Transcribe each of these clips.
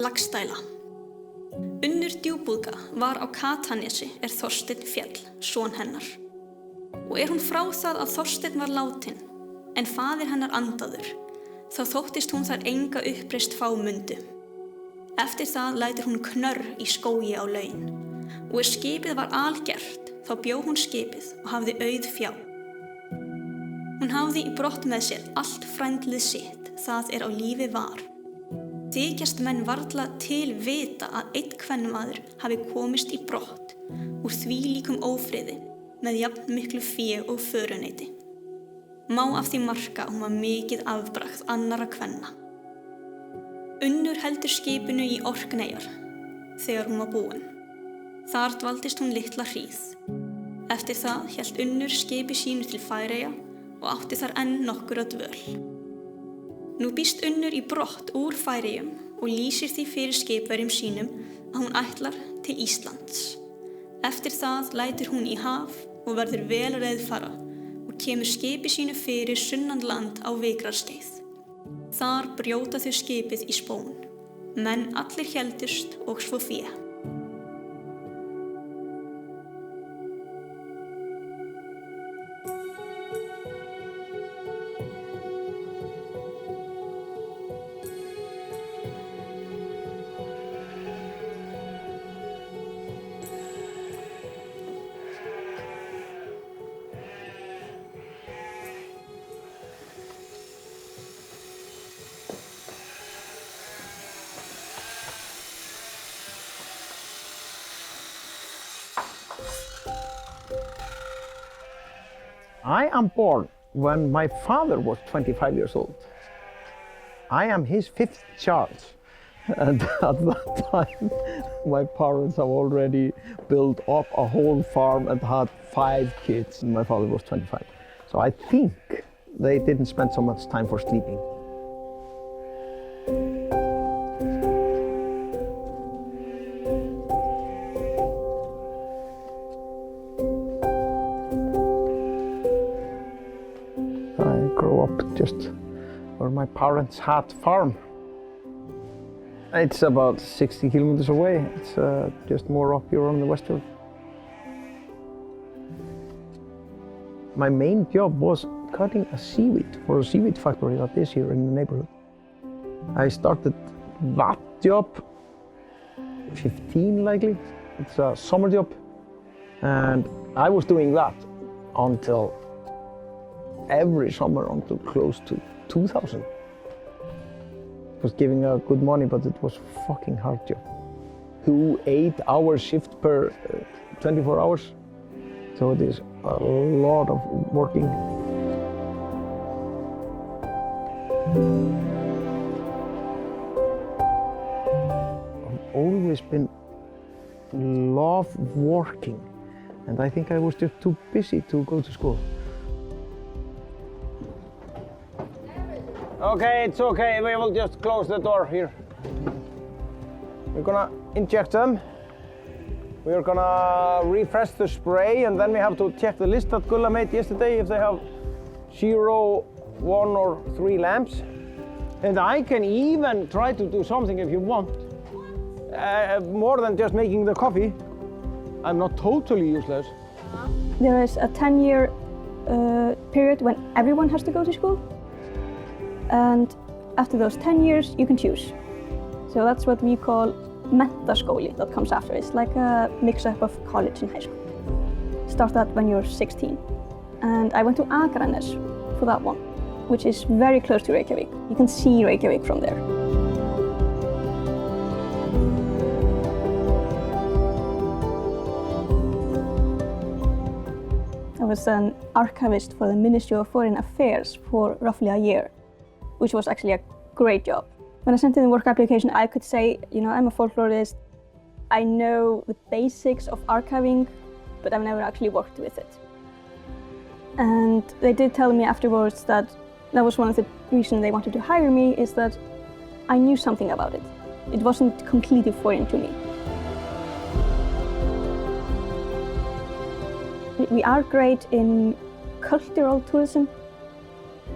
Laxdæla. Unnur djúpúðga var á Katanesi Þorsteinn féll, son hennar. Og hún frá það að Þorsteinn var látinn, en faðir hennar andaður, þá þóttist hún þar enga uppreist fá mundu. Eftir það lætur hún knörr í skógi á laun, og skipið var algert, þá bjó hún skipið og hafði auð fjá. Hún hafði í brott með sér allt frændlið sitt, það á lífi var. Þykjast menn varla til vita að einn kvenmaður hafi komist í brott úr þvílíkum ófriði með jafn miklu fé og föruneyti. Má af því marka hún var mikið afbragð annarra kvenna. Unnur heldur skipinu í Orkneyjar þegar hún var búin. Þar dvaldist hún litla hríð. Eftir það hélt Unnur skipi sínu til Færeyja og átti þar enn nokkur að dvöl. Nú býst Unnur í brott úr Færeyjum og lýsir því fyrir skipverjum sínum að hún ætlar til Íslands. Eftir það lætur hún í haf og verður vel reiðfara og kemur skipi sínu fyrir sunnanland á vikrarskeið. Þar brjóta þau skipið í spón. Menn allir héldust og svo fé. I am born when my father was 25 years old. I am his fifth child. And at that time, my parents have already built up a whole farm and had 5 kids. And my father was 25. So I think they didn't spend so much time for sleeping. Just where my parents had farm. It's about 60 kilometers away. It's just more up here on the West Fjords. My main job was cutting a seaweed for a seaweed factory that is here in the neighborhood. I started that job 15 likely. It's a summer job, and I was doing that until every summer until close to 2000. It was giving out good money, but it was a fucking hard job. 2 8-hour shift per 24 hours. So it is a lot of working. I've always been love working, and I think I was just too busy to go to school. Okay, it's okay. We will just close the door here. We're gonna inject them. We're gonna refresh the spray, and then we have to check the list that Gulla made yesterday if they have 0, 1, or 3 lamps. And I can even try to do something if you want. More than just making the coffee. I'm not totally useless. There is a 10-year period when everyone has to go to school. And after those 10 years, you can choose. So that's what we call menntaskóli that comes after. It's like a mix-up of college and high school. Start that when you're 16. And I went to Akranes for that one, which is very close to Reykjavik. You can see Reykjavik from there. I was an archivist for the Ministry of Foreign Affairs for roughly a year, which was actually a great job. When I sent in the work application, I could say, I'm a folklorist. I know the basics of archiving, but I've never actually worked with it. And they did tell me afterwards that that was one of the reasons they wanted to hire me, is that I knew something about it. It wasn't completely foreign to me. We are great in cultural tourism,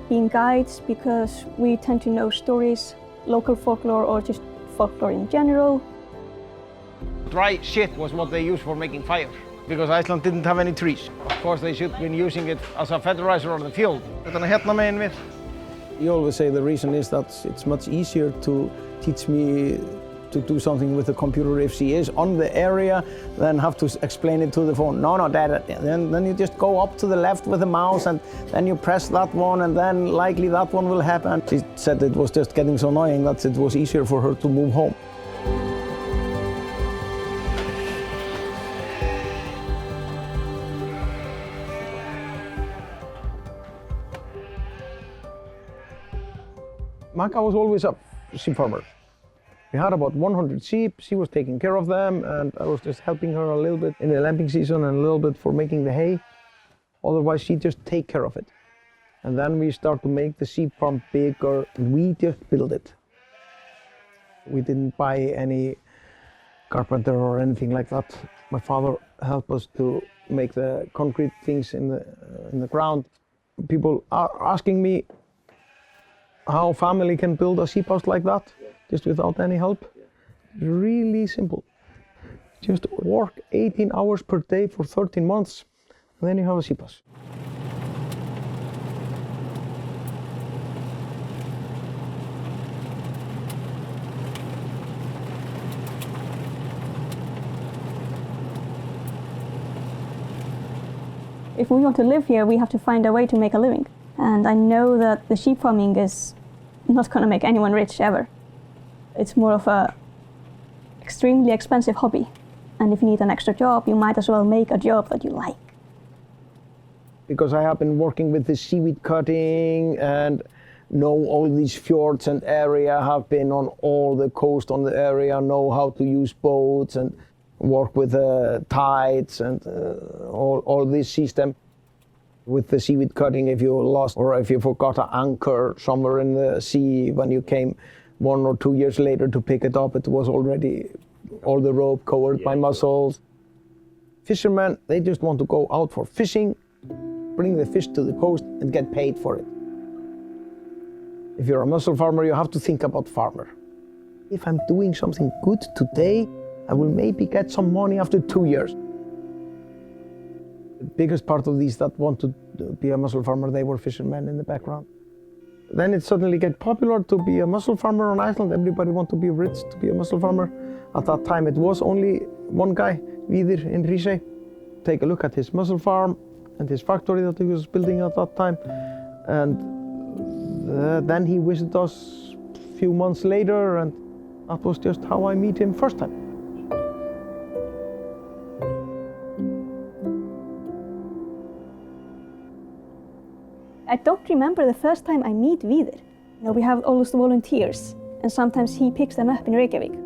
being guides, because we tend to know stories, local folklore, or just folklore in general. Dry shit was what they used for making fire, because Iceland didn't have any trees. Of course, they should have been using it as a fertilizer on the field. You always say the reason is that it's much easier to teach me to do something with the computer if she is on the area than have to explain it to the phone. No, Dad. Then you just go up to the left with the mouse and then you press that one and then likely that one will happen. She said it was just getting so annoying that it was easier for her to move home. Magga was always a sheep farmer. We had about 100 sheep. She was taking care of them, and I was just helping her a little bit in the lambing season and a little bit for making the hay. Otherwise, she'd just take care of it. And then we start to make the sheep farm bigger. We just build it. We didn't buy any carpenter or anything like that. My father helped us to make the concrete things in the ground. People are asking me how family can build a sheep house like that, just without any help. Really simple. Just work 18 hours per day for 13 months, and then you have a sheep house. If we want to live here, we have to find a way to make a living. And I know that the sheep farming is not going to make anyone rich ever. It's more of a extremely expensive hobby. And if you need an extra job, you might as well make a job that you like. Because I have been working with the seaweed cutting and know all these fjords and area, have been on all the coast on the area, know how to use boats and work with the tides and all this system. With the seaweed cutting, if you lost or if you forgot an anchor somewhere in the sea, when you came 1 or 2 years later to pick it up, it was already all the rope covered by mussels. Fishermen, they just want to go out for fishing, bring the fish to the coast and get paid for it. If you're a mussel farmer, you have to think about farmer. If I'm doing something good today, I will maybe get some money after 2 years. The biggest part of these that want to be a mussel farmer, they were fishermen in the background. Then it suddenly got popular to be a mussel farmer on Iceland. Everybody wanted to be rich to be a mussel farmer. At that time it was only one guy, Víðir in Hrísey. Take a look at his mussel farm and his factory that he was building at that time. And then he visited us a few months later, and that was just how I met him first time. I don't remember the first time I meet Víðir. We have all those volunteers, and sometimes he picks them up in Reykjavík.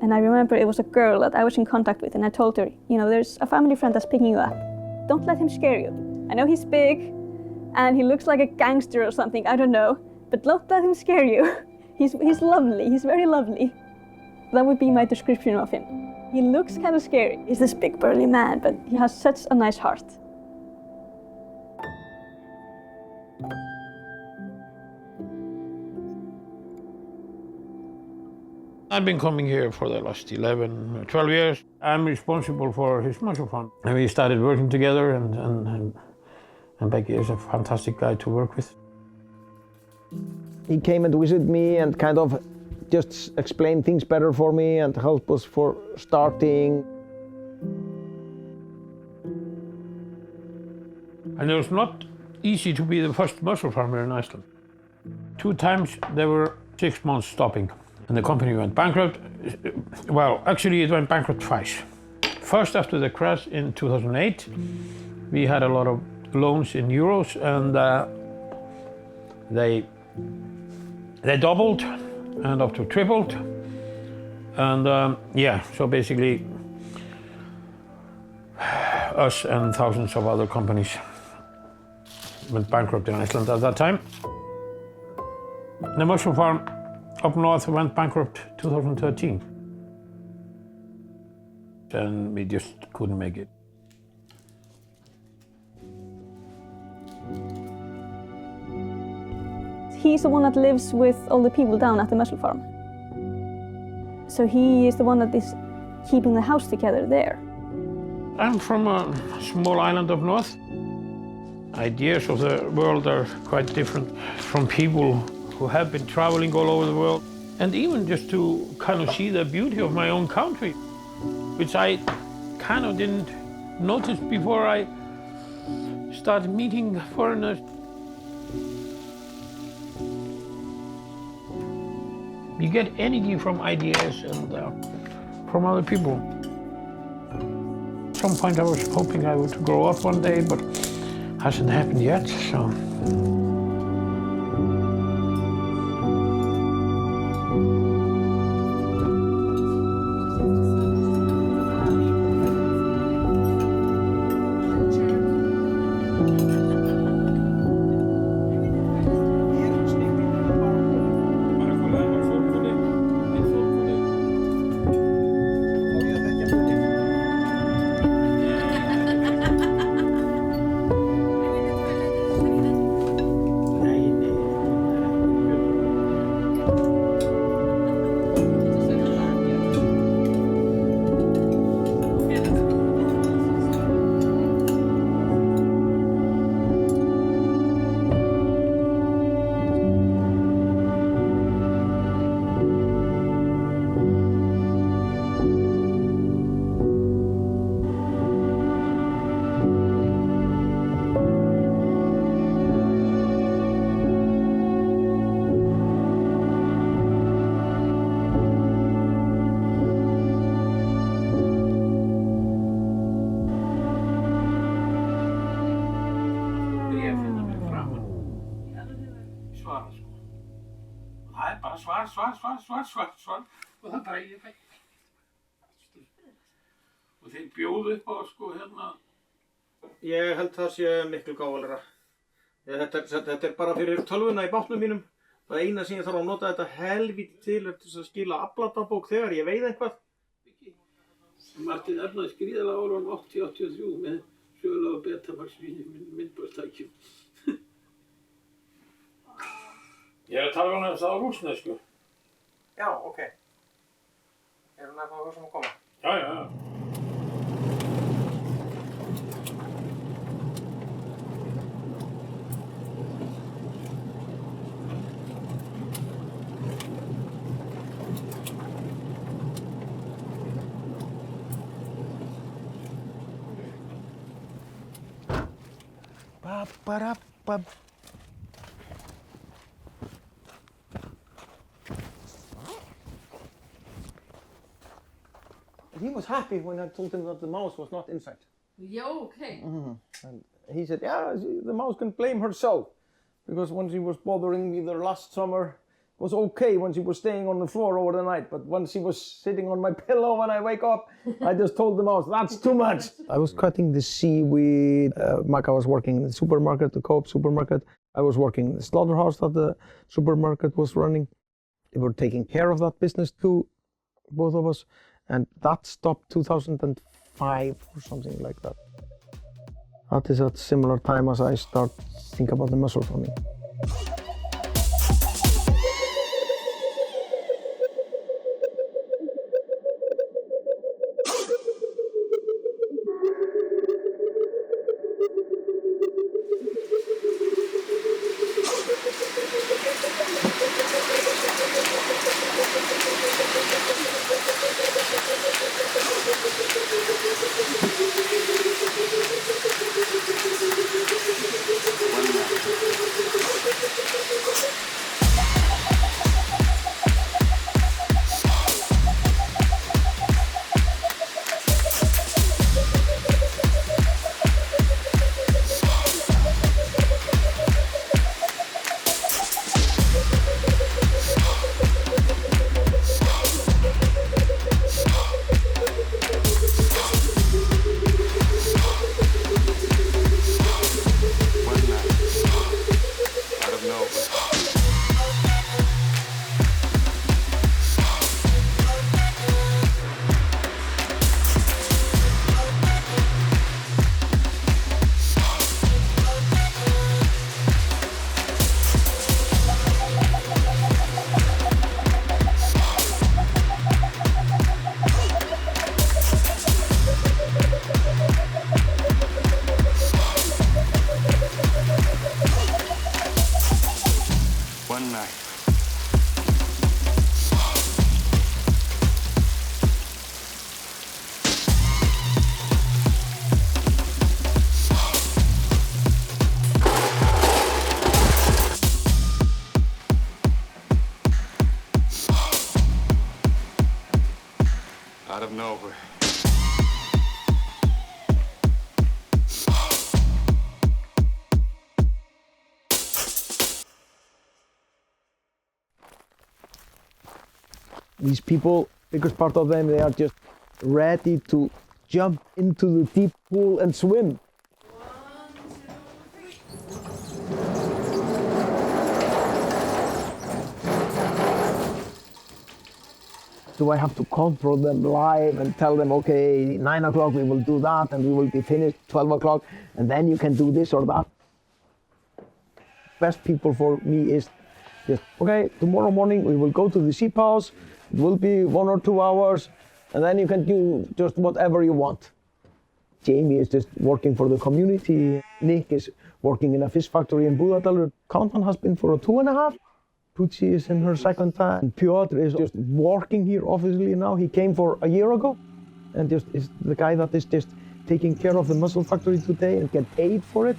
And I remember it was a girl that I was in contact with, and I told her, there's a family friend that's picking you up. Don't let him scare you. I know he's big, and he looks like a gangster or something, I don't know, but don't let him scare you. He's lovely, he's very lovely. That would be my description of him. He looks kind of scary. He's this big burly man, but he has such a nice heart. I've been coming here for the last 11, 12 years. I'm responsible for his mussel farm. And we started working together, and Becky is a fantastic guy to work with. He came and visited me and kind of just explained things better for me and helped us for starting. And it was not easy to be the first mussel farmer in Iceland. 2 times there were 6 months stopping. And the company went bankrupt. Well, actually it went bankrupt twice. First after the crash in 2008, we had a lot of loans in euros, and they doubled and up to tripled. And so basically us and thousands of other companies went bankrupt in Iceland at that time. The mussel farm up north went bankrupt 2013. And we just couldn't make it. He's the one that lives with all the people down at the mussel farm. So he is the one that is keeping the house together there. I'm from a small island up north. Ideas of the world are quite different from people who have been traveling all over the world. And even just to kind of see the beauty of my own country, which I kind of didn't notice before I started meeting foreigners. You get energy from ideas and from other people. At some point I was hoping I would grow up one day, but hasn't happened yet, so. Svar og það bara ég fæ og þeir bjóðu upp á sko hérna. Ég held það sé miklu gáfulegra. Þetta bara fyrir tölvuna í bátnum mínum. Það eina sem ég þarf að nota þetta helvíti til þess að skila afladagbók þegar ég veiði eitthvað. Martin efnaði gríðarlega árunum 80-83 með sögulega Betamax myndbörstækjum. Ég að tala um það á rússnesku. Já, ok. Erum við það sem að koma? Já. Ba-ba-da-ba. He was happy when I told him that the mouse was not inside. Yeah, okay. And he said, yeah, the mouse can blame herself. Because when she was bothering me there last summer, it was okay when she was staying on the floor over the night. But when she was sitting on my pillow when I wake up, I just told the mouse, that's too much. I was cutting the seaweed. Maka was working in the supermarket, the Coop supermarket. I was working in the slaughterhouse that the supermarket was running. We were taking care of that business too, both of us. And that stopped 2005 or something like that. That is at similar time as I start think about the mussel farming. These people, biggest part of them, they are just ready to jump into the deep pool and swim. Do I have to control them live and tell them, okay, 9 o'clock we will do that and we will be finished 12 o'clock and then you can do this or that? Best people for me is just, okay, tomorrow morning we will go to the sheep house, it will be 1 or 2 hours and then you can do just whatever you want. Jamie is just working for the community. Nick is working in a fish factory in Búðardalur. Countman has been for 2.5. Pucci is in her second time. And Piotr is just working here obviously now. He came for a year ago and just is the guy that is just taking care of the mussel factory today and get paid for it.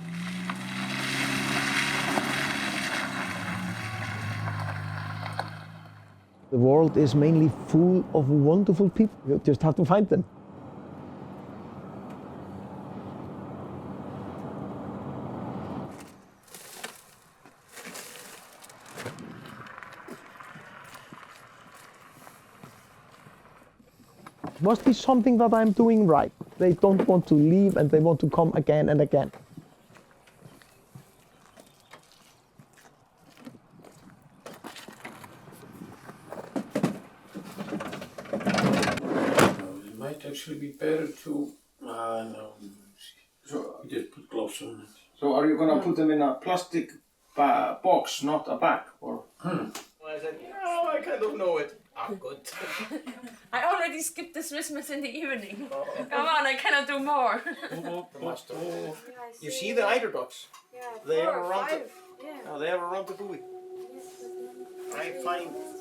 The world is mainly full of wonderful people. You just have to find them. Must be something that I'm doing right. They don't want to leave and they want to come again and again. It might actually be better to, no, so I just put gloves on it. So are you gonna put them in a plastic box, not a bag? Or? I said, no, I kind of know it. Oh, good. I already skipped the Christmas in the evening. Come on, I cannot do more. The master. You see the eider dogs? Yeah, They 4 are or around 5. it. Yeah. No, they are around the buoy.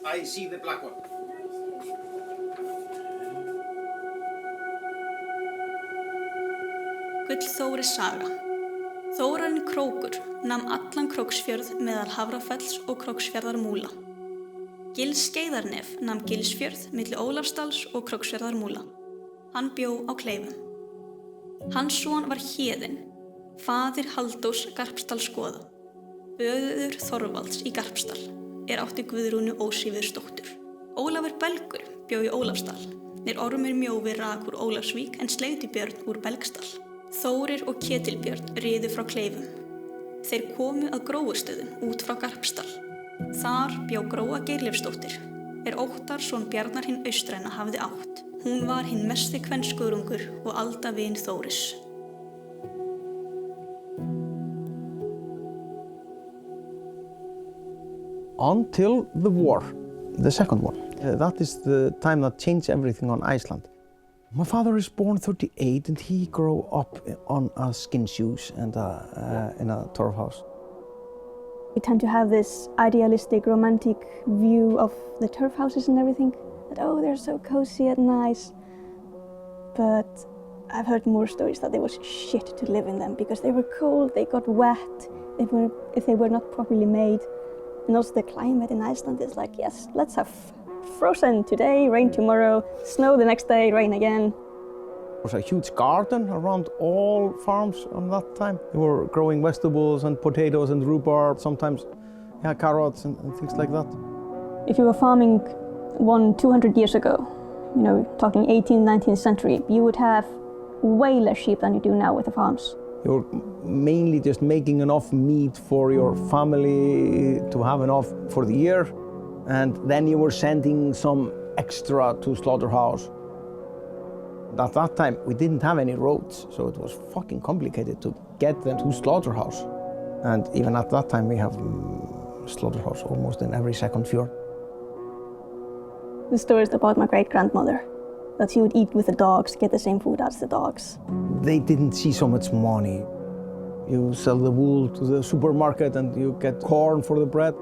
I see the black one. Gullþóri saga. Þórarinn krókur nam allan Króksfjörð meðal Hafrafells og Króksfjarðarmúla. Gils Skeiðarnef nam Gilsfjörð milli Ólafsdals og Króksfjarðarmúla. Hann bjó á Kleifum. Hans son var Héðinn, faðir Halldórs Garpsdalsgoða. Böður Þorvalds í Garpsdal átti Guðrúnu Ósvífursdóttur. Ólafur Belgur bjó í Ólafsdal, Ormur Mjóvi rak úr Ólafsvík en Sleitubjörn úr Belgsdal. Þórir og Ketilbjörn riðu frá Kleifum. Þeir komu að Gróustöðum út frá Garpsdal. Þar bjó Gróa Geirleifsdóttir, Óttar son Bjarnar hinn austræna hafði átt. Hún var hinn mesti kvenskuðrungur og aldavin Þóris. Until the war, the second one. That is the time that changed everything on Iceland. My father is born 38 and he grew up on skin shoes and in a turf house. We tend to have this idealistic, romantic view of the turf houses and everything. That, oh, they're so cozy and nice. But I've heard more stories that it was shit to live in them because they were cold, they got wet, if they were not properly made. And also the climate in Iceland is like, yes, let's have frozen today, rain tomorrow, snow the next day, rain again. There was a huge garden around all farms at that time. They were growing vegetables and potatoes and rhubarb, sometimes carrots and things like that. If you were farming 200 years ago, you know, talking 18th, 19th century, you would have way less sheep than you do now with the farms. You're mainly just making enough meat for your family to have enough for the year, and then you were sending some extra to slaughterhouse. At that time, we didn't have any roads, so it was fucking complicated to get them to slaughterhouse. And even at that time, we have slaughterhouse almost in every second fjord. The story is about my great-grandmother, that she would eat with the dogs, get the same food as the dogs. They didn't see so much money. You sell the wool to the supermarket and you get corn for the bread.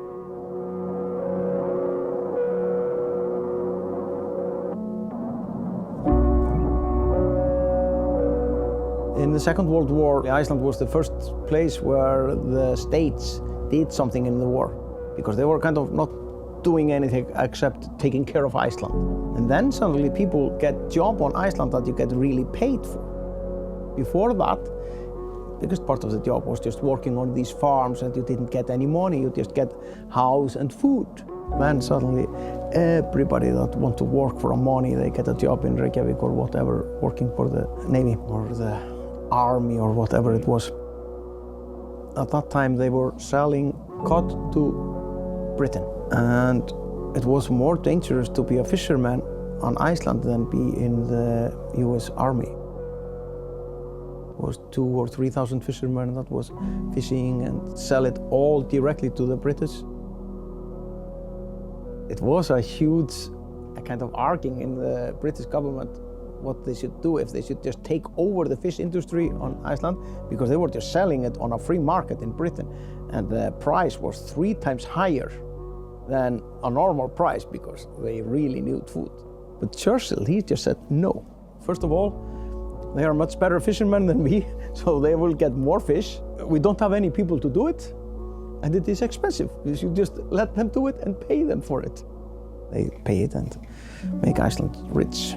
In the Second World War, Iceland was the first place where the states did something in the war, because they were kind of not doing anything except taking care of Iceland. And then suddenly people get job on Iceland that you get really paid for. Before that, the biggest part of the job was just working on these farms and you didn't get any money, you just get house and food. Then suddenly everybody that want to work for money, they get a job in Reykjavik or whatever, working for the Navy or the Army or whatever it was. At that time they were selling cod to Britain, and it was more dangerous to be a fisherman on Iceland than be in the US Army. It was 2,000 or 3,000 fishermen that was fishing and sell it all directly to the British. It was a huge kind of arguing in the British government what they should do, if they should just take over the fish industry on Iceland, because they were just selling it on a free market in Britain, and the price was 3 times higher than a normal price because they really needed food. But Churchill, he just said no. First of all, they are much better fishermen than we, so they will get more fish. We don't have any people to do it, and it is expensive. You should just let them do it and pay them for it. They pay it and make Iceland rich.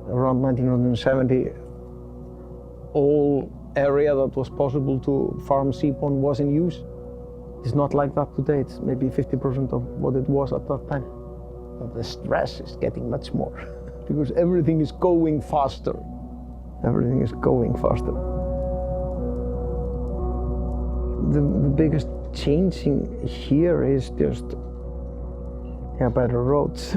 Around 1970, all area that was possible to farm seaborn was in use. It's not like that today. It's maybe 50% of what it was at that time. But the stress is getting much more because everything is going faster. Everything is going faster. The biggest changing here is just better roads.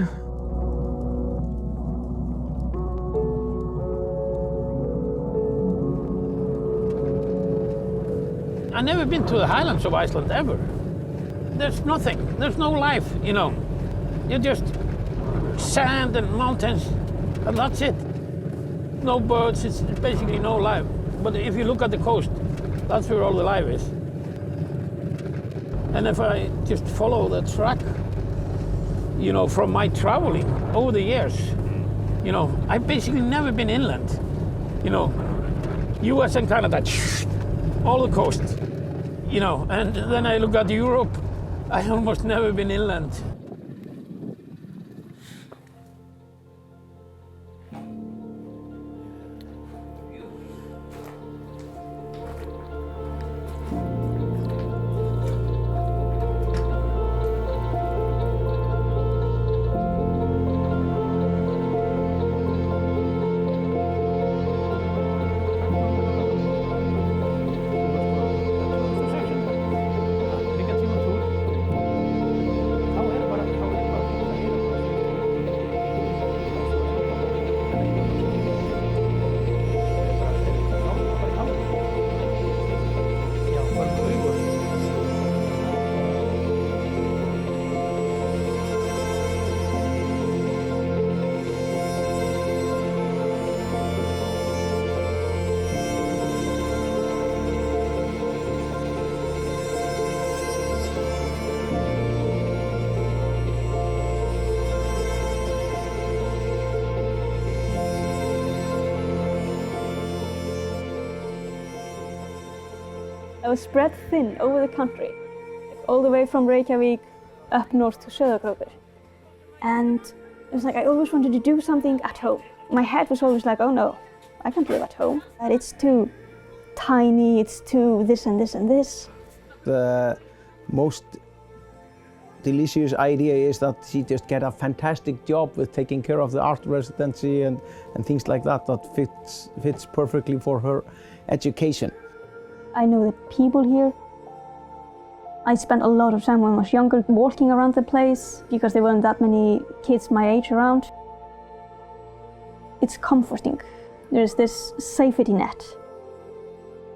I've never been to the highlands of Iceland ever. There's nothing, there's no life, you know. You're just sand and mountains, and that's it. No birds, it's basically no life. But if you look at the coast, that's where all the life is. And if I just follow the track, you know, from my traveling over the years, you know, I've basically never been inland. You know, US and Canada, all the coast, you know, and then I look at Europe, I almost never been inland. I was spread thin over the country, all the way from Reykjavik up north to Söðarkrókur. And it was like I always wanted to do something at home. My head was always like, oh no, I can't live at home. It's too tiny, it's too this and this and this. The most delicious idea is that she just get a fantastic job with taking care of the art residency and things like that fits perfectly for her education. I know the people here. I spent a lot of time when I was younger walking around the place because there weren't that many kids my age around. It's comforting. There's this safety net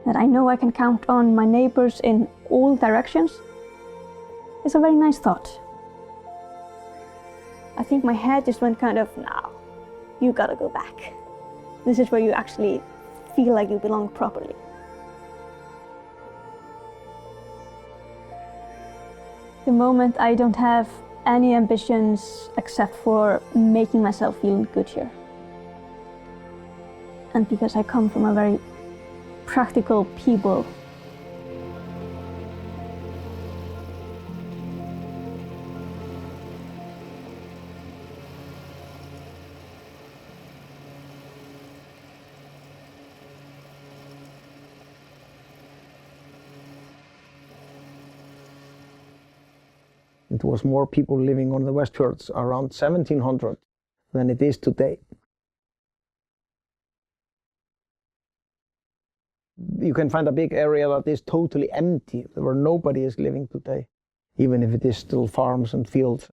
that I know I can count on my neighbors in all directions. It's a very nice thought. I think my head just went kind of, no, you gotta go back. This is where you actually feel like you belong properly. The moment I don't have any ambitions except for making myself feel good here. And because I come from a very practical people. it was more people living on the West Fjords around 1700 than it is today. You can find a big area that is totally empty, where nobody is living today, even if it is still farms and fields.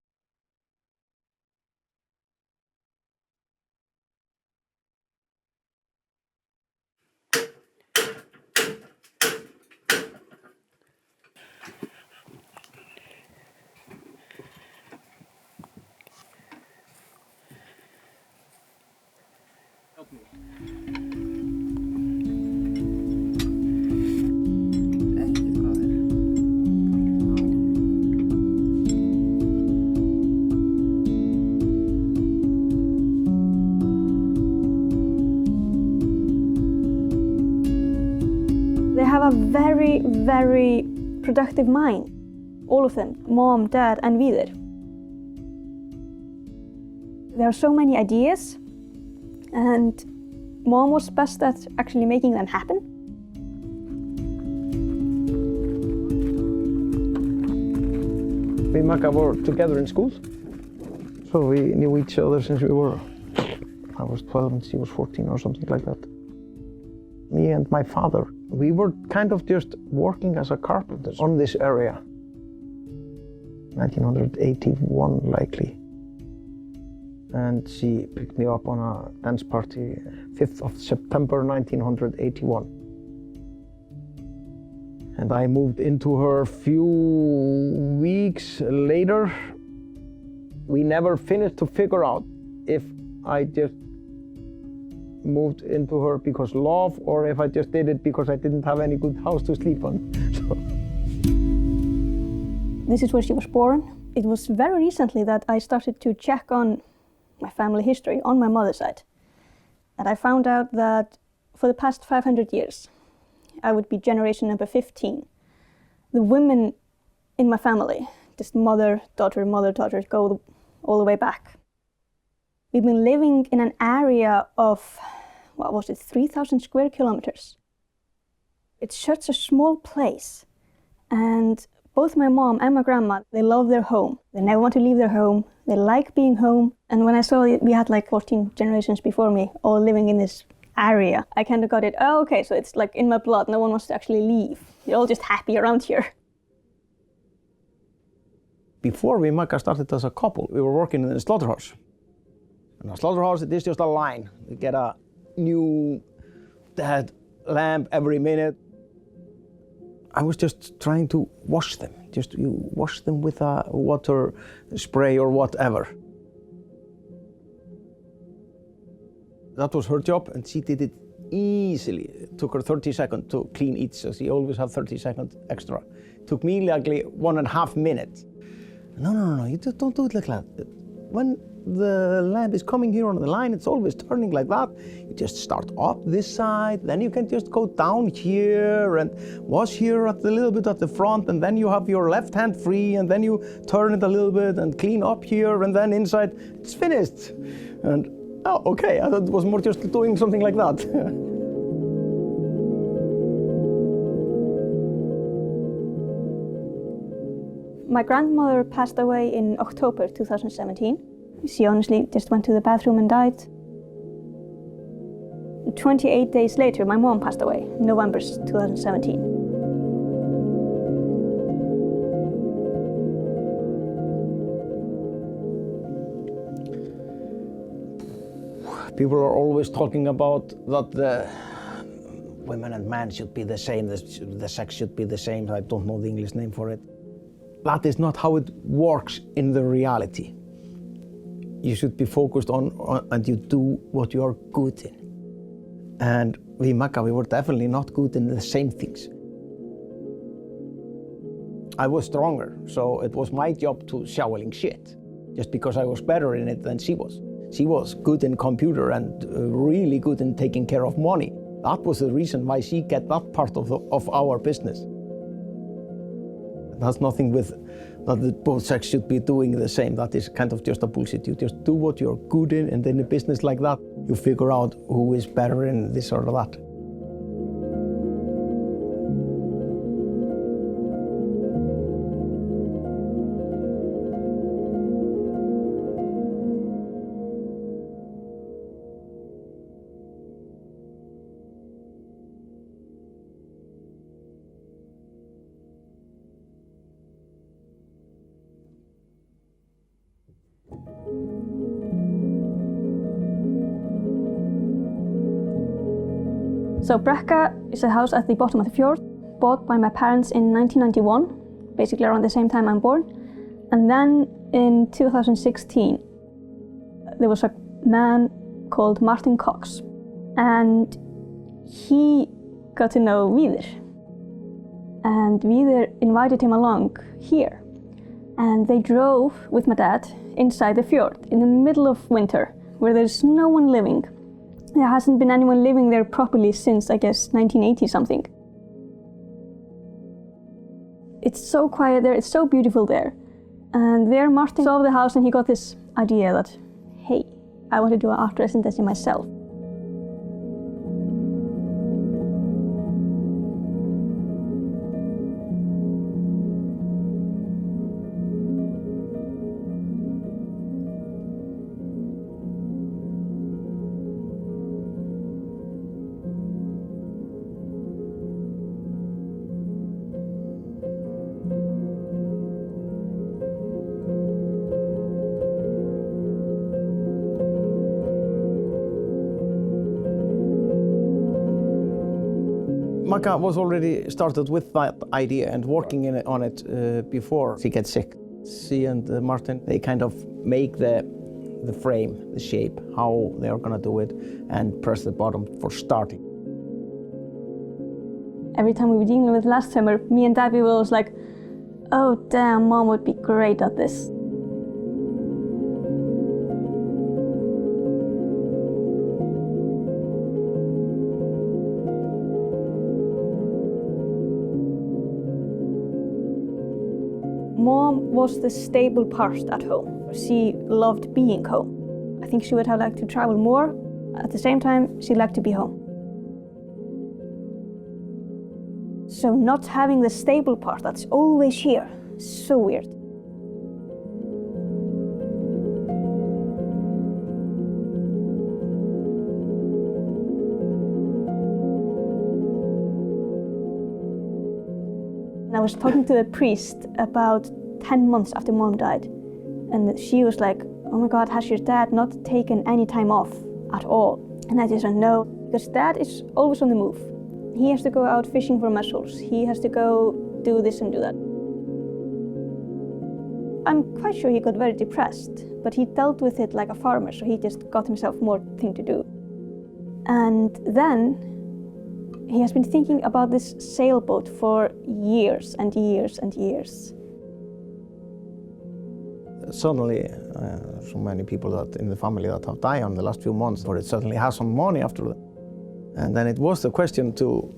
They have a very, very productive mind. All of them, Mom, Dad, and Víðir. There are so many ideas, and Mom was best at actually making them happen. We and Magga were together in school, so we knew each other since I was 12 and she was 14 or something like that. Me and my father, we were kind of just working as a carpenters on this area. 1981 likely. And she picked me up on a dance party 5th of September 1981. And I moved into her a few weeks later. We never finished to figure out if I just moved into her because love, or if I just did it because I didn't have any good house to sleep on. So. This is where she was born. It was very recently that I started to check on my family history on my mother's side. And I found out that for the past 500 years, I would be generation number 15. The women in my family, just mother, daughter, go all the way back. We've been living in an area of, 3,000 square kilometers. It's such a small place. And both my mom and my grandma, they love their home. They never want to leave their home. They like being home. And when I saw it, we had like 14 generations before me, all living in this area, I kind of got it, oh, okay, so it's like in my blood. No one wants to actually leave. You're all just happy around here. Before we and Magga started as a couple, we were working in a slaughterhouse. And a slaughterhouse, it is just a line. You get a new dead lamb every minute. I was just trying to wash them. You wash them with a water spray or whatever. That was her job, and she did it easily. It took her 30 seconds to clean each, so she always had 30 seconds extra. It took me like 1.5 minutes. No, you just don't do it like that. When the lamb is coming here on the line, it's always turning like that. You just start up this side, then you can just go down here and wash here a little bit at the front, and then you have your left hand free, and then you turn it a little bit and clean up here, and then inside, it's finished. And oh, okay, I thought it was more just doing something like that. My grandmother passed away in October 2017. She honestly just went to the bathroom and died. 28 days later, my mom passed away, November 2017. People are always talking about that the women and men should be the same, the sex should be the same. I don't know the English name for it. That is not how it works in the reality. You should be focused on and you do what you are good in. And we Magga, we were definitely not good in the same things. I was stronger, so it was my job to shoveling shit, just because I was better in it than she was. She was good in computer and really good in taking care of money. That was the reason why she got that part of our business. That's nothing with that both sex should be doing the same. That is kind of just a bullshit. You just do what you're good in, and in a business like that, you figure out who is better in this or that. So Brekka is a house at the bottom of the fjord, bought by my parents in 1991, basically around the same time I'm born. And then in 2016, there was a man called Martin Cox, and he got to know Víðir. And Víðir invited him along here. And they drove with my dad inside the fjord in the middle of winter, where there's no one living. There hasn't been anyone living there properly since, I guess, 1980 something. It's so quiet there, it's so beautiful there. And there Martin saw the house and he got this idea that, hey, I want to do an art residency myself. Magga was already started with that idea and working on it before she gets sick. She and Martin, they kind of make the frame, the shape, how they are gonna do it, and press the bottom for starting. Every time we were dealing with last summer, me and Dad, we were always like, oh damn, Mom would be great at this. Mom was the stable part at home. She loved being home. I think she would have liked to travel more. At the same time, she liked to be home. So not having the stable part that's always here, so weird. I was talking to the priest about 10 months after Mom died, and she was like, oh my God, has your dad not taken any time off at all? And I just went, no, because Dad is always on the move. He has to go out fishing for mussels. He has to go do this and do that. I'm quite sure he got very depressed, but he dealt with it like a farmer, so he just got himself more thing to do. And then he has been thinking about this sailboat for years and years and years. Suddenly, so many people that in the family that have died in the last few months, but it suddenly has some money after that. And then it was the question to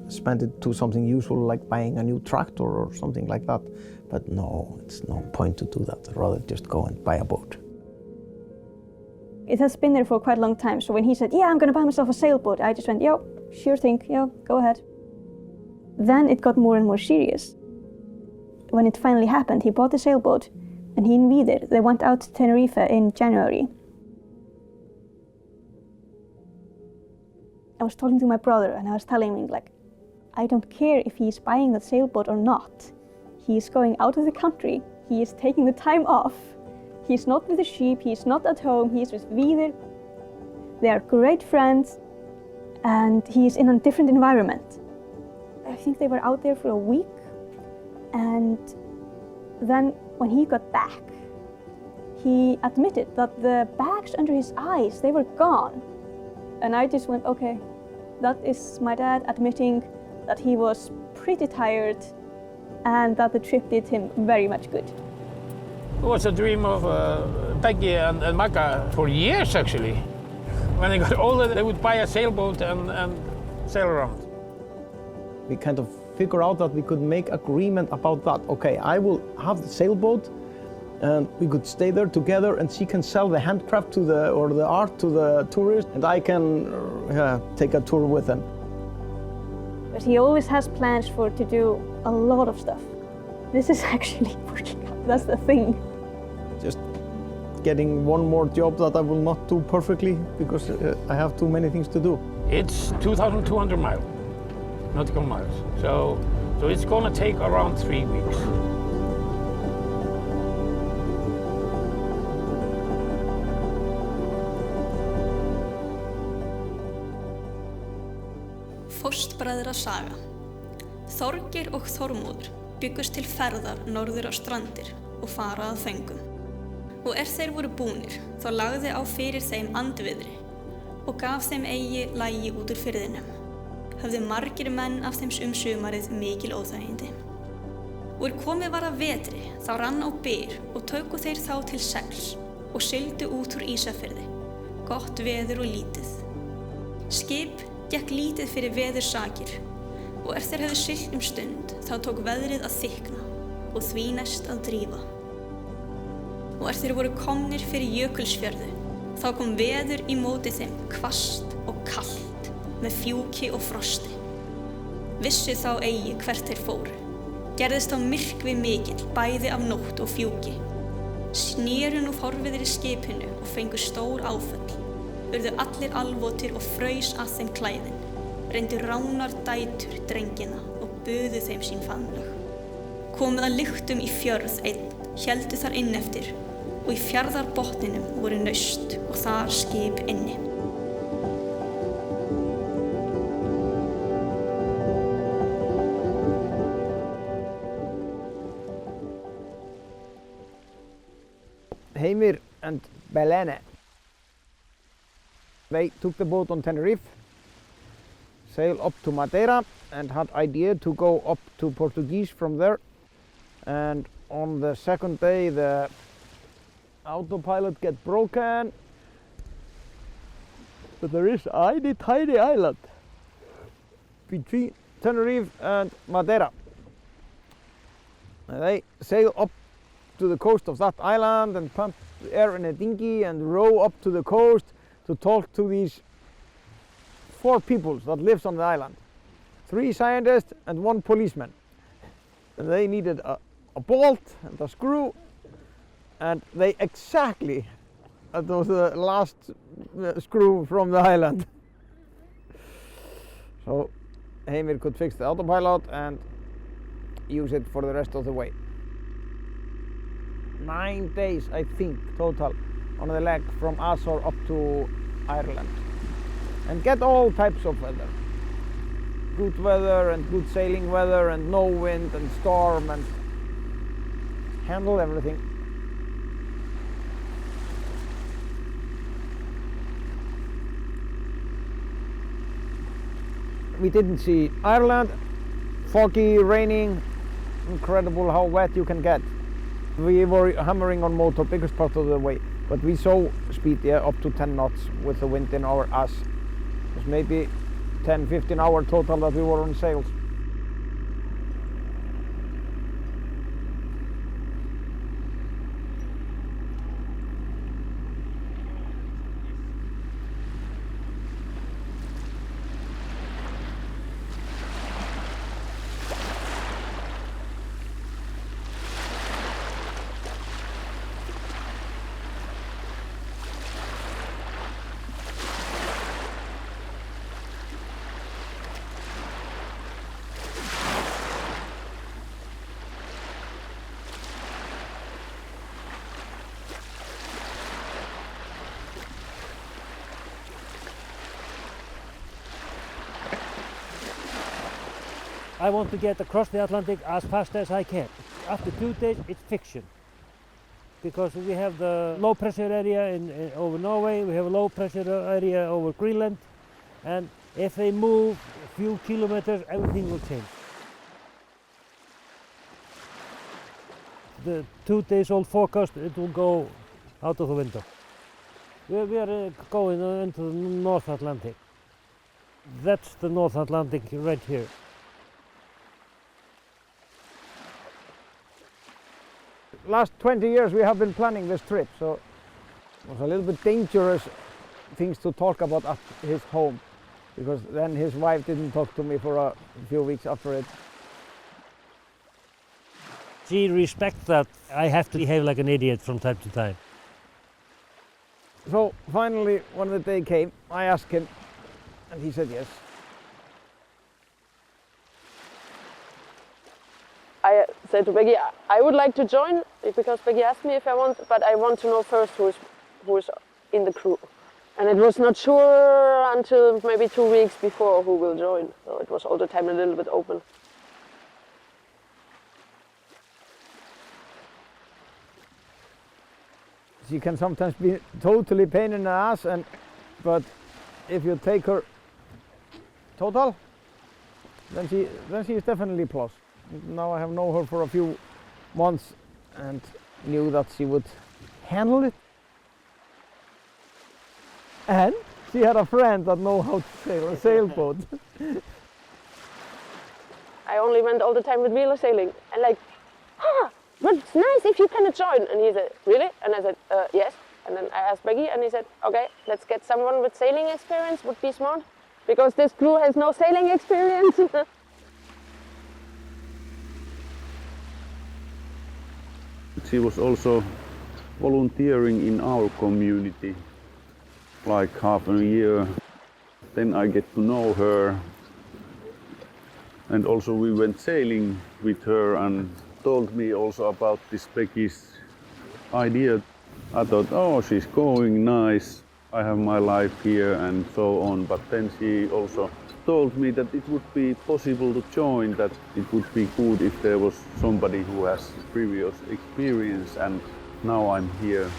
spend it to something useful, like buying a new tractor or something like that. But no, it's no point to do that. I'd rather just go and buy a boat. It has been there for quite a long time, so when he said, yeah, I'm gonna buy myself a sailboat, I just went, yo, sure thing, yeah, go ahead. Then it got more and more serious. When it finally happened, he bought the sailboat, and he and Víðir, they went out to Tenerife in January. I was talking to my brother, and I was telling him, like, I don't care if he's buying that sailboat or not. He is going out of the country, he is taking the time off. He's not with the sheep, he's not at home, he's with Víðir. They are great friends, and he's in a different environment. I think they were out there for a week, and then when he got back, he admitted that the bags under his eyes, they were gone. And I just went, okay, that is my dad admitting that he was pretty tired and that the trip did him very much good. It was a dream of Peggy and Magga for years, actually. When they got older, they would buy a sailboat and sail around. We kind of figured out that we could make agreement about that. Okay, I will have the sailboat, and we could stay there together, and she can sell the handcraft or the art to the tourists, and I can take a tour with them. But he always has plans to do a lot of stuff. This is actually working out, that's the thing. Just getting one more job that I will not do perfectly because I have too many things to do. It's 2,200 nautical miles. So it's gonna take around 3 weeks. Fóstbræðra saga. Þorgeir og Þormóður byggust til ferðar norður á strandir og fara að föngum. Og þeir voru búnir, þá lagði á fyrir þeim andviðri og gaf þeim eigi lagi út úr firðinum. Höfðu margir menn af þeim sumarið mikil óþægindi. Og komið var að vetri, þá rann á byr og tóku þeir þá til segls og sigldu út úr Ísafirði. Gott veður og lítið. Skip gekk lítið fyrir veðursakir og þeir höfðu siglt stund, þá tók veðrið að þykkna og því næst að drífa. Og þeir voru komnir fyrir Jökulsfjörðu, þá kom veður í móti þeim hvasst og kalt með fjúki og frosti. Vissu þá eigi hvert þeir fóru. Gerðist þá myrkvi mikill bæði af nótt og fjúki. Snéru nú forviðri skipinu og fengu stór áföll. Urðu allir alvotir og fraus að þeim klæðin. Reyndu ránar dætur drengina og buðu þeim sín faðmlög. Komið að lyktum í fjörð einn, héldu þar inneftir og í fjarðarbotninum voru naust og þar skip inni. Heimir and Belene. They took the boat on Tenerife, sailed up to Madeira and had idea to go up to Portuguese from there. And on the second day the autopilot get broken. But there is a tiny island between Tenerife and Madeira. And they sail up to the coast of that island and pump air in a dinghy and row up to the coast to talk to these 4 people that lives on the island. 3 scientists and 1 policeman. And they needed a bolt and a screw, and they exactly, that was the last screw from the island. So Heimir could fix the autopilot and use it for the rest of the way. 9 days, I think, total on the leg from Azor up to Ireland. And get all types of weather. Good weather and good sailing weather and no wind and storm and handle everything. We didn't see Ireland. Foggy, raining, incredible how wet you can get. We were hammering on motor biggest part of the way, but we saw speed up to 10 knots with the wind in our ass. It was maybe 10-15 hours total that we were on sails. I want to get across the Atlantic as fast as I can. After 2 days, it's fiction. Because we have the low pressure area over Norway, we have a low pressure area over Greenland, and if they move a few kilometers, everything will change. The 2 days old forecast, it will go out of the window. We are going into the North Atlantic. That's the North Atlantic right here. Last 20 years we have been planning this trip, so it was a little bit dangerous things to talk about at his home, because then his wife didn't talk to me for a few weeks after it. She respects that I have to behave like an idiot from time to time. So finally, when the day came, I asked him, and he said yes. I said to Becky, I would like to join because Becky asked me if I want, but I want to know first who is in the crew. And it was not sure until maybe 2 weeks before who will join. So it was all the time a little bit open. She can sometimes be totally pain in the ass, but if you take her total, then she is definitely plus. Now I have known her for a few months and knew that she would handle it. And she had a friend that know how to sail a sailboat. I only went all the time with wheeler sailing and like, but it's nice if you cannot join. And he said, really? And I said, yes. And then I asked Becky and he said, okay, let's get someone with sailing experience, would be smart. Because this crew has no sailing experience. She was also volunteering in our community, like half a year. Then I get to know her. And also we went sailing with her and told me also about this Becky's idea. I thought, oh, she's going nice. I have my life here and so on. But then she also told me that it would be possible to join, that it would be good if there was somebody who has previous experience, and now I'm here.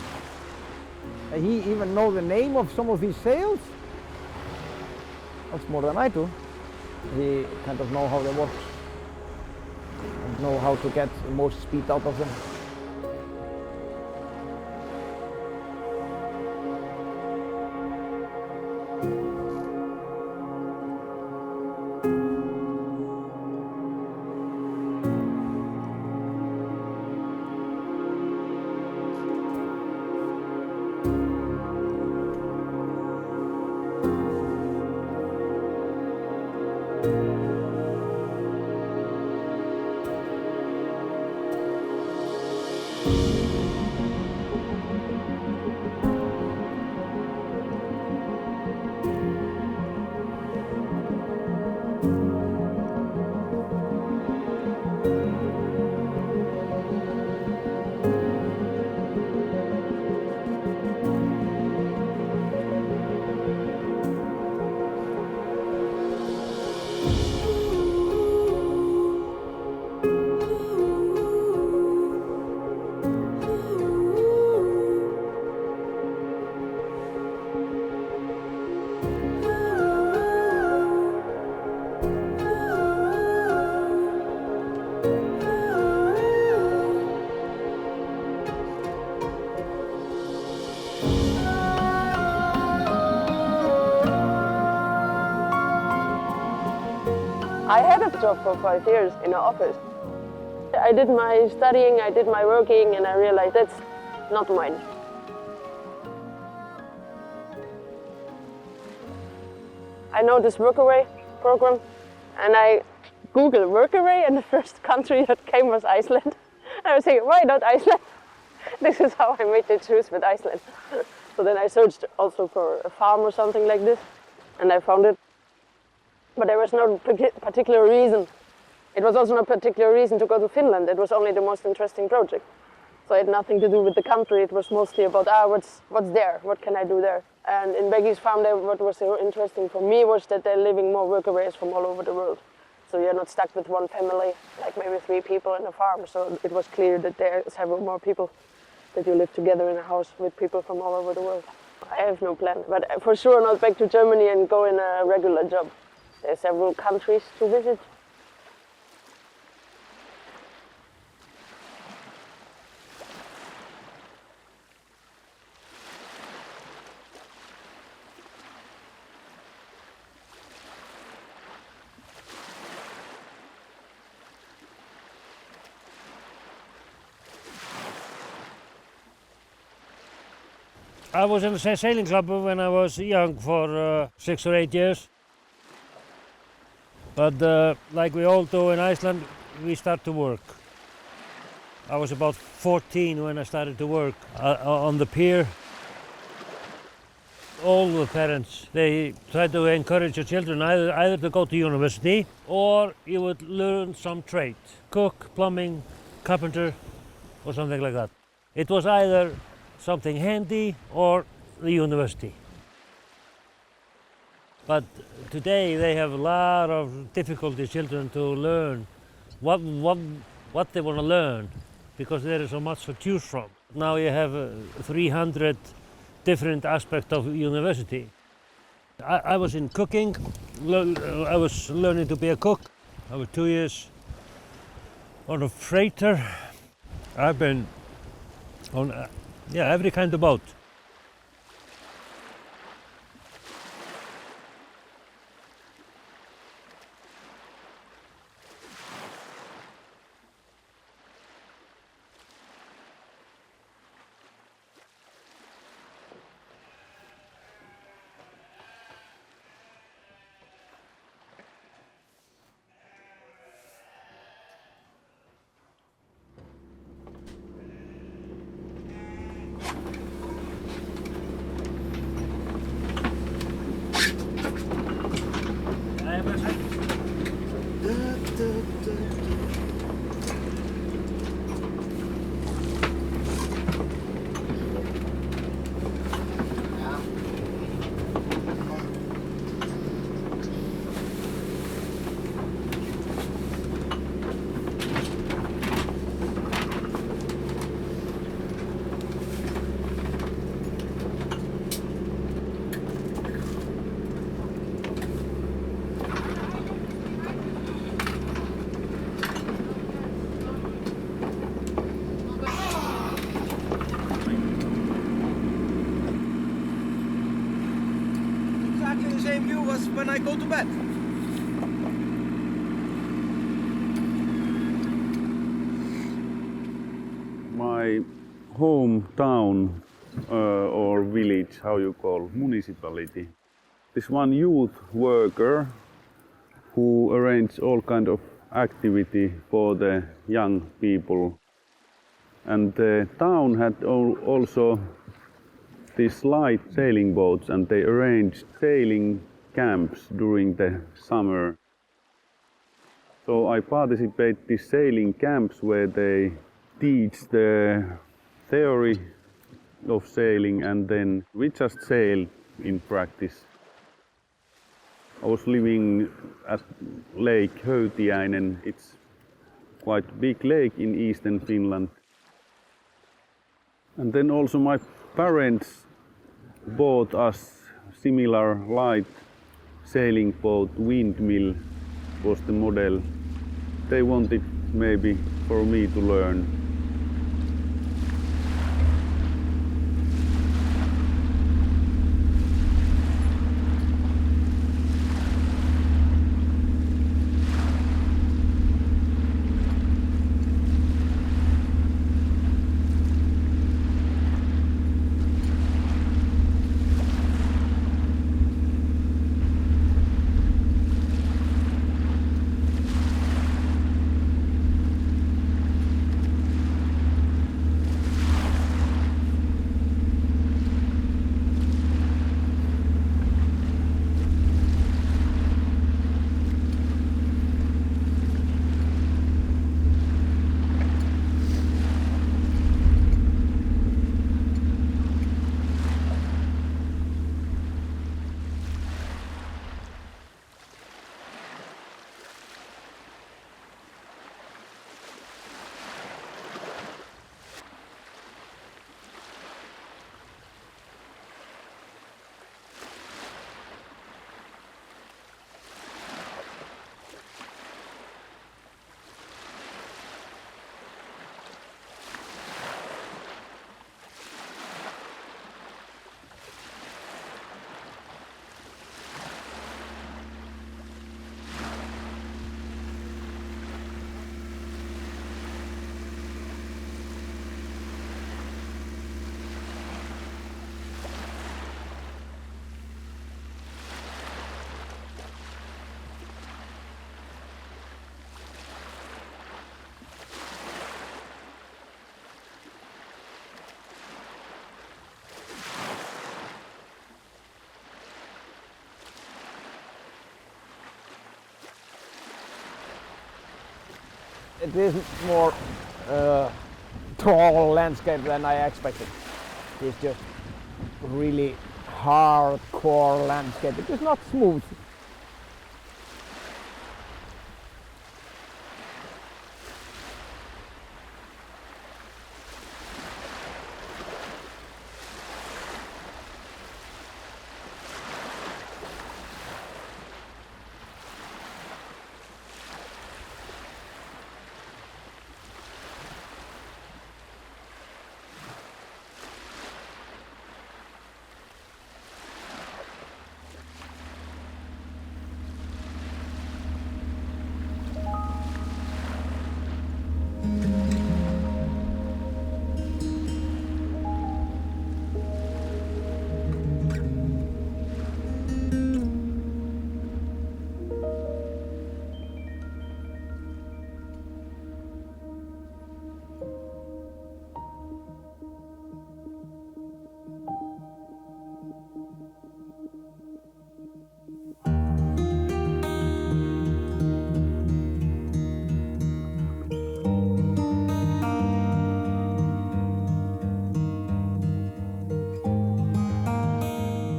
He even know the name of some of these sails. That's more than I do. He kind of know how they work and know how to get the most speed out of them. I had a job for 5 years in an office. I did my studying, I did my working, and I realized that's not mine. I know this workaway program, and I Googled workaway, and the first country that came was Iceland. I was thinking, why not Iceland? This is how I made the choice with Iceland. So then I searched also for a farm or something like this, and I found it. But there was no particular reason. It was also no particular reason to go to Finland. It was only the most interesting project. So it had nothing to do with the country. It was mostly about, what's there? What can I do there? And in Becky's farm, what was so interesting for me was that they're living more workaways from all over the world. So you're not stuck with one family, like maybe 3 people in a farm. So it was clear that there are several more people, that you live together in a house with people from all over the world. I have no plan, but for sure not back to Germany and go in a regular job. There are several countries to visit. I was in the sailing club when I was young for 6 or 8 years. But like we all do in Iceland, we start to work. I was about 14 when I started to work on the pier. All the parents, they try to encourage your children either to go to university or you would learn some trade. Cook, plumbing, carpenter, or something like that. It was either something handy or the university. But today they have a lot of difficulty, children, to learn what they want to learn, because there is so much to choose from. Now you have 300 different aspects of university. I was in cooking. I was learning to be a cook. I was 2 years on a freighter. I've been on every kind of boat. Exactly the same view as when I go to bed. My hometown or village, how you call, municipality. This one youth worker who arranged all kind of activity for the young people. And the town had also these light sailing boats, and they arranged sailing camps during the summer. So I participate in sailing camps where they teach the theory of sailing, and then we just sail in practice. I was living at Lake Höytiäinen. It's quite a big lake in eastern Finland. And then also my parents bought us similar light sailing boat. Windmill was the model. They wanted maybe for me to learn. It is more tall landscape than I expected. It's just really hardcore landscape. It is not smooth.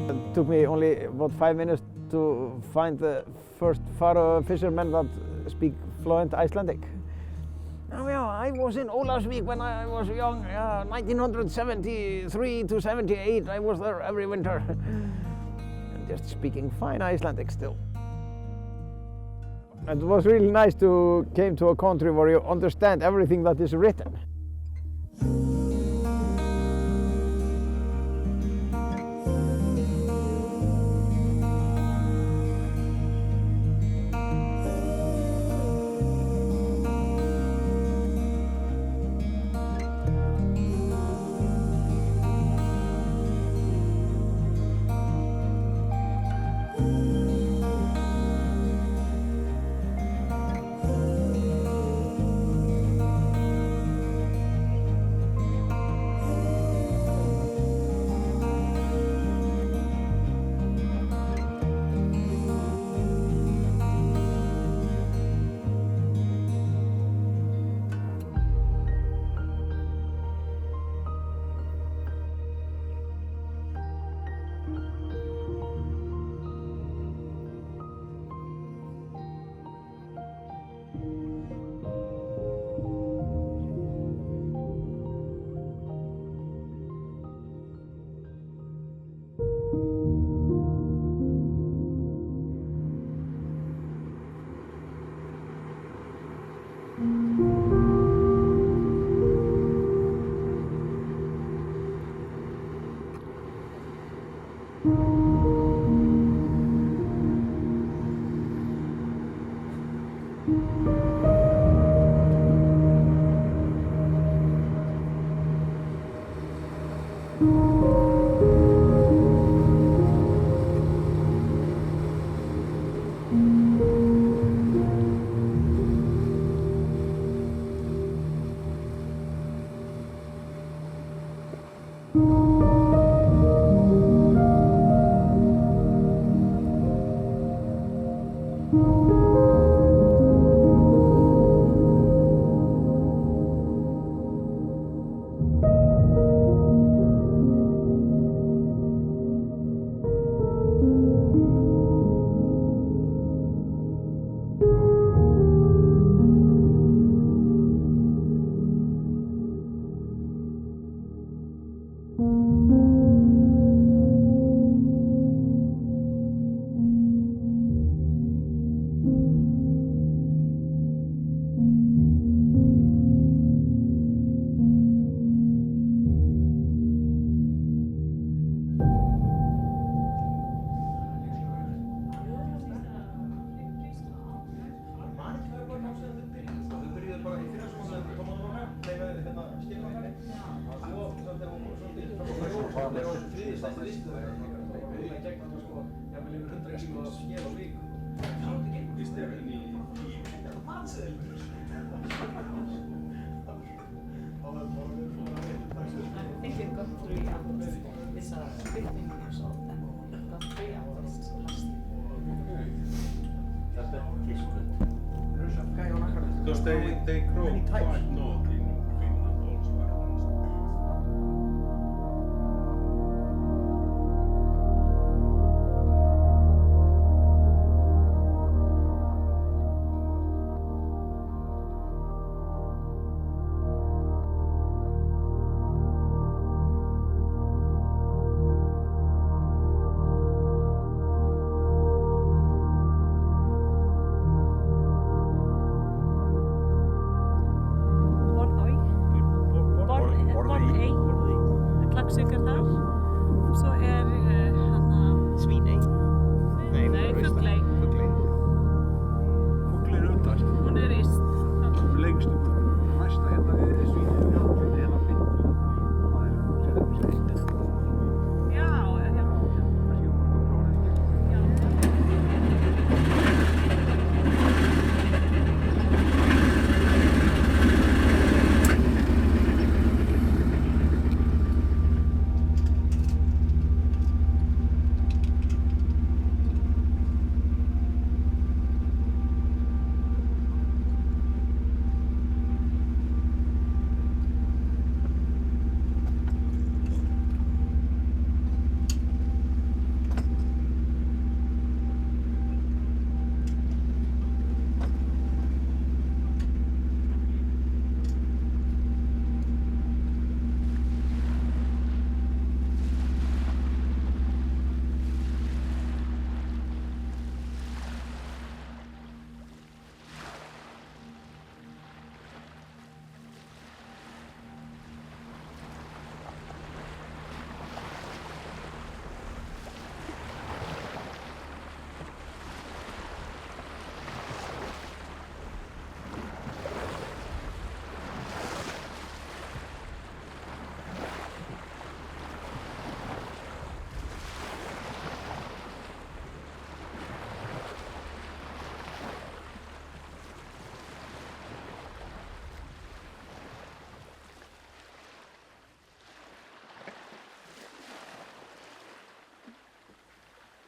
It took me only about 5 minutes to find the first Faroe fishermen that speak fluent Icelandic. Oh, yeah, I was in Ólafsvík when I was young, 1973 to 78. I was there every winter. And just speaking fine Icelandic still. It was really nice to came to a country where you understand everything that is written. Because they grow quite north in Finland also.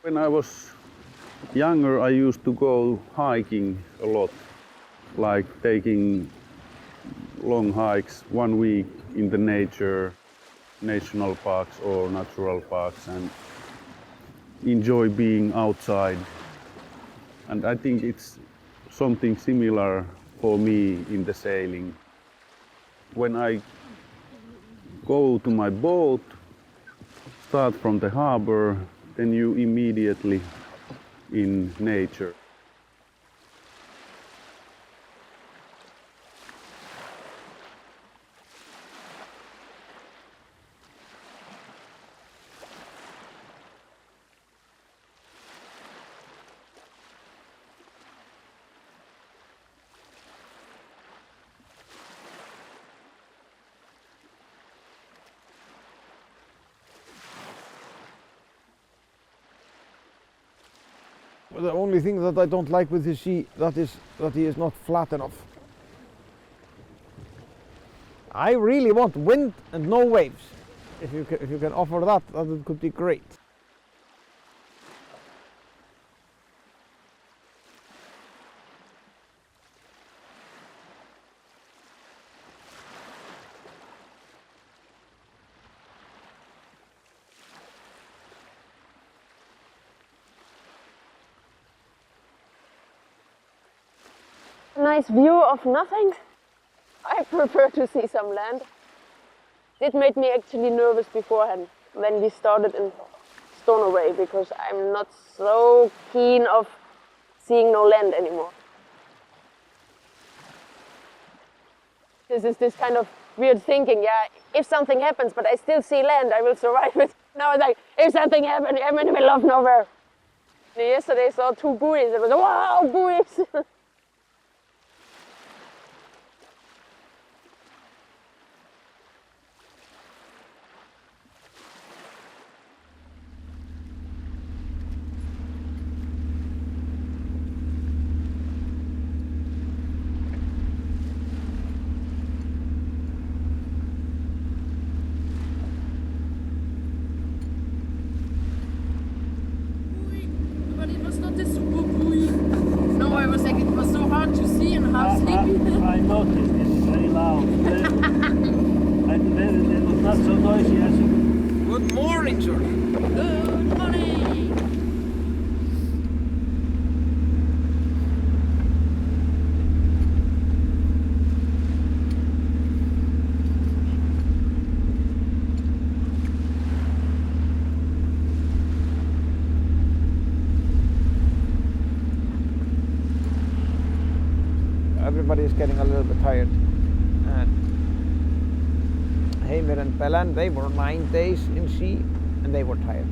When I was younger, I used to go hiking a lot, like taking long hikes 1 week in the nature, national parks or natural parks, and enjoy being outside. And I think it's something similar for me in the sailing. When I go to my boat, start from the harbor, then you immediately in nature. The only thing that I don't like with the sea, that he is not flat enough. I really want wind and no waves. If you can offer that, that could be great. Nice view of nothing. I prefer to see some land. It made me actually nervous beforehand when we started in Stornoway, because I'm not so keen of seeing no land anymore. This is this kind of weird thinking, yeah, if something happens but I still see land, I will survive it. Now it's like, if something happens, I'm in the middle of nowhere. And yesterday I saw 2 buoys, it was, wow, buoys! But it was not a super buoy. No, I was like, it was so hard to see and half sleepy. I noticed it was very loud. It was not so noisy as you. Good morning, sir. Good morning. Everybody is getting a little bit tired. And Heimir and Belen, they were 9 days in sea and they were tired.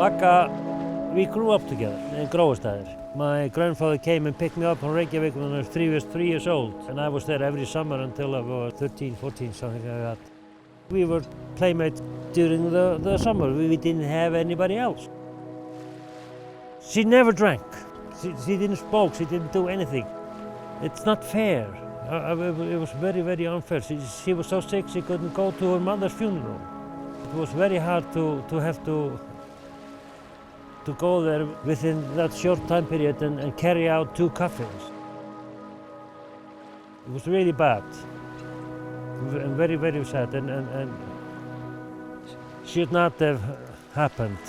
Magga, we grew up together in Gróastaðir. My grandfather came and picked me up from Reykjavík when I was 3 years old, and I was there every summer until I was 13, 14, something like that. We were playmates during the summer. We didn't have anybody else. She never drank. She didn't smoke. She didn't do anything. It's not fair. It was very, very unfair. She was so sick she couldn't go to her mother's funeral. It was very hard to have to go there within that short time period and carry out 2 coffins. It was really bad and very, very sad, and should not have happened.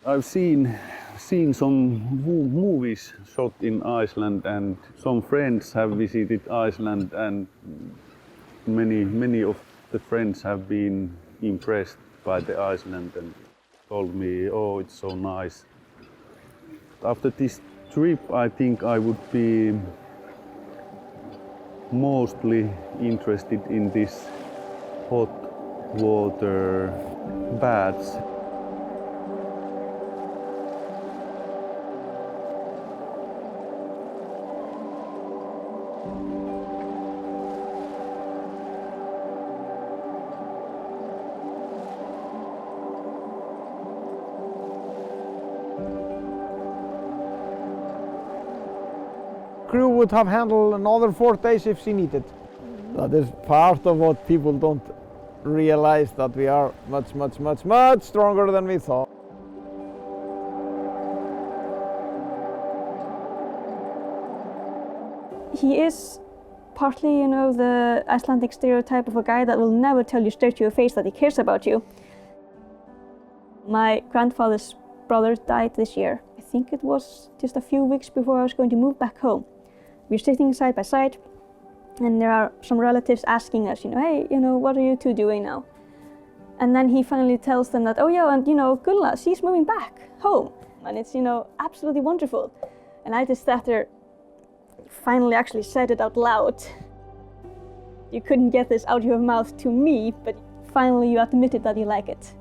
I've seen some movies shot in Iceland, and some friends have visited Iceland, and many of the friends have been impressed by the Iceland and told me, oh, it's so nice. After this trip, I think I would be mostly interested in this hot water baths. Crew would have handled another 4 days if she needed. That is part of what people don't realize, that we are much stronger than we thought. He is partly, you know, the Icelandic stereotype of a guy that will never tell you straight to your face that he cares about you. My grandfather's brother died this year. I think it was just a few weeks before I was going to move back home. We were sitting side by side, and there are some relatives asking us, you know, hey, you know, what are you two doing now? And then he finally tells them that, oh yeah, and you know, Gulla, she's moving back home. And it's, you know, absolutely wonderful. And I just sat there, finally actually said it out loud. You couldn't get this out of your mouth to me, but finally you admitted that you like it.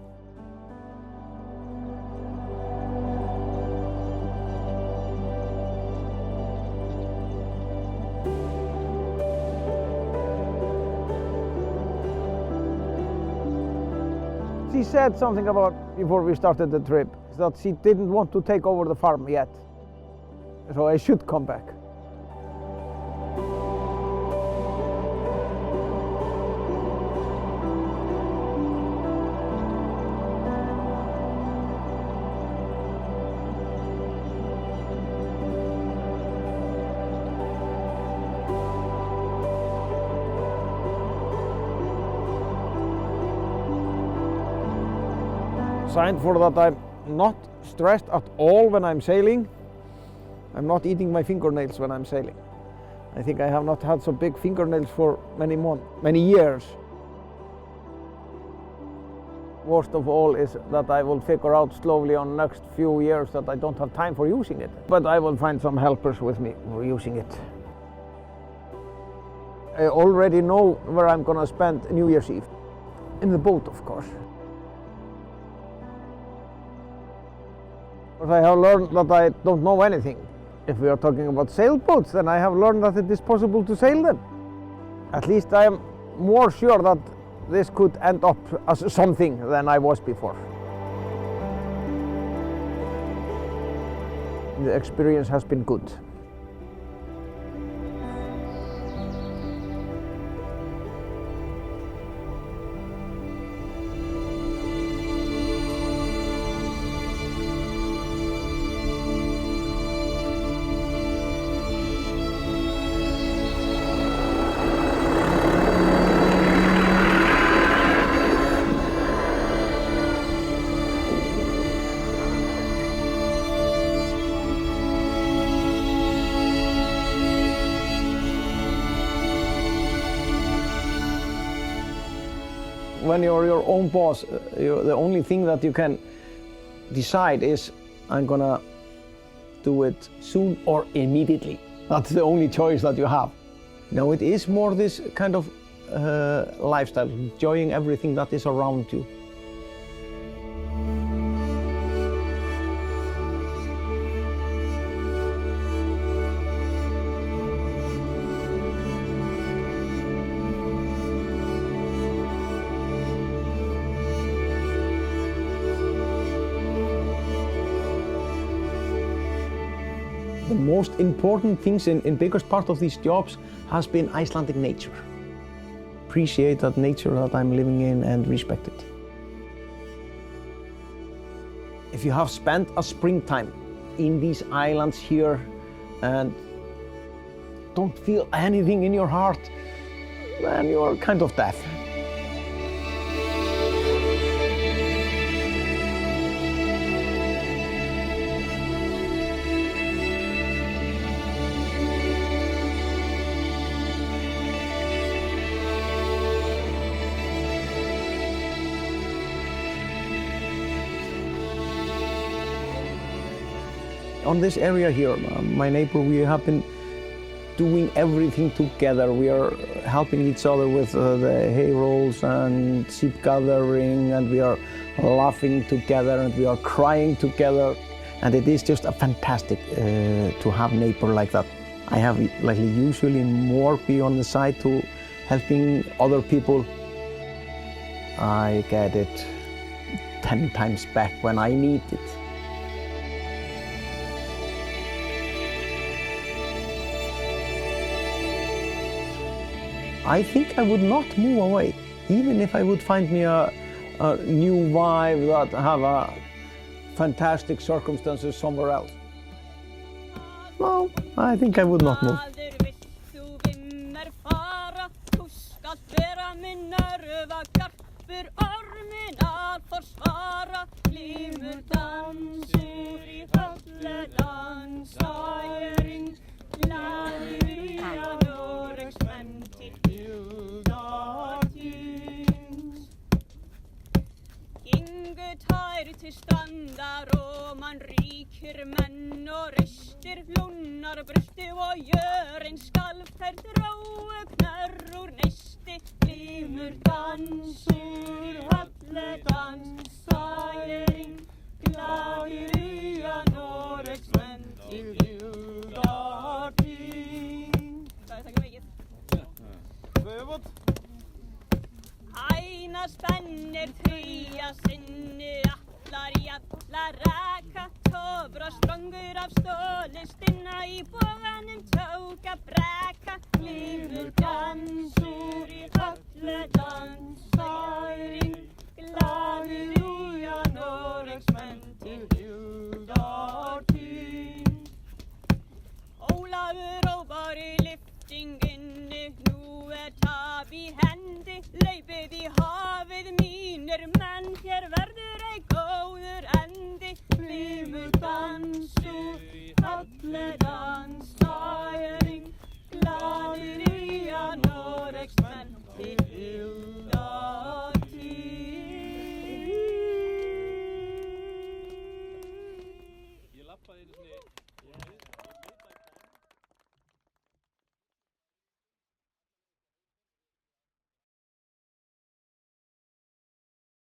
She said something about, before we started the trip, that she didn't want to take over the farm yet. So I should come back. Signed for that not stressed at all when I'm sailing. I'm not eating my fingernails when I'm sailing. I think I have not had so big fingernails for many years. Worst of all is that I will figure out slowly on the next few years that I don't have time for using it. But I will find some helpers with me for using it. I already know where I'm gonna spend New Year's Eve. In the boat, of course. But I have learned that I don't know anything. If we are talking about sailboats, then I have learned that it is possible to sail them. At least I am more sure that this could end up as something than I was before. The experience has been good. When you're your own boss, the only thing that you can decide is, I'm gonna do it soon or immediately. That's the only choice that you have. Now it is more this kind of lifestyle, enjoying everything that is around you. The most important things in biggest part of these jobs has been Icelandic nature. Appreciate that nature that I'm living in and respect it. If you have spent a springtime in these islands here and don't feel anything in your heart, then you're kind of deaf. On this area here, my neighbor, we have been doing everything together. We are helping each other with the hay rolls and sheep gathering, and we are laughing together and we are crying together. And it is just a fantastic to have a neighbor like that. I have like usually more be on the side to helping other people. I get it 10 times back when I need it. I think I would not move away, even if I would find me a new wife that have a fantastic circumstances somewhere else. No, I think I would not move. Tær til standar og mann ríkir menn og ristir lúnar brusti og jörinn skalf þær dróu knarr úr neisti lífur dansur halle dansæring glaðir í að Noregs menn til júðartíð. Það ekki mikið. Tvöfot. Æna spennir tría sinni allar í alla raka tofra strongur af stóli stinna í boganum tóka breka lífur dansur í allu dansæring glaðir í að Noregs menn til júðartíð. Ólafur rópar í lyftinginni nú taf í hendi, hlaupið í hafið mínir menn, hér verður ei góður endi, dansu fallega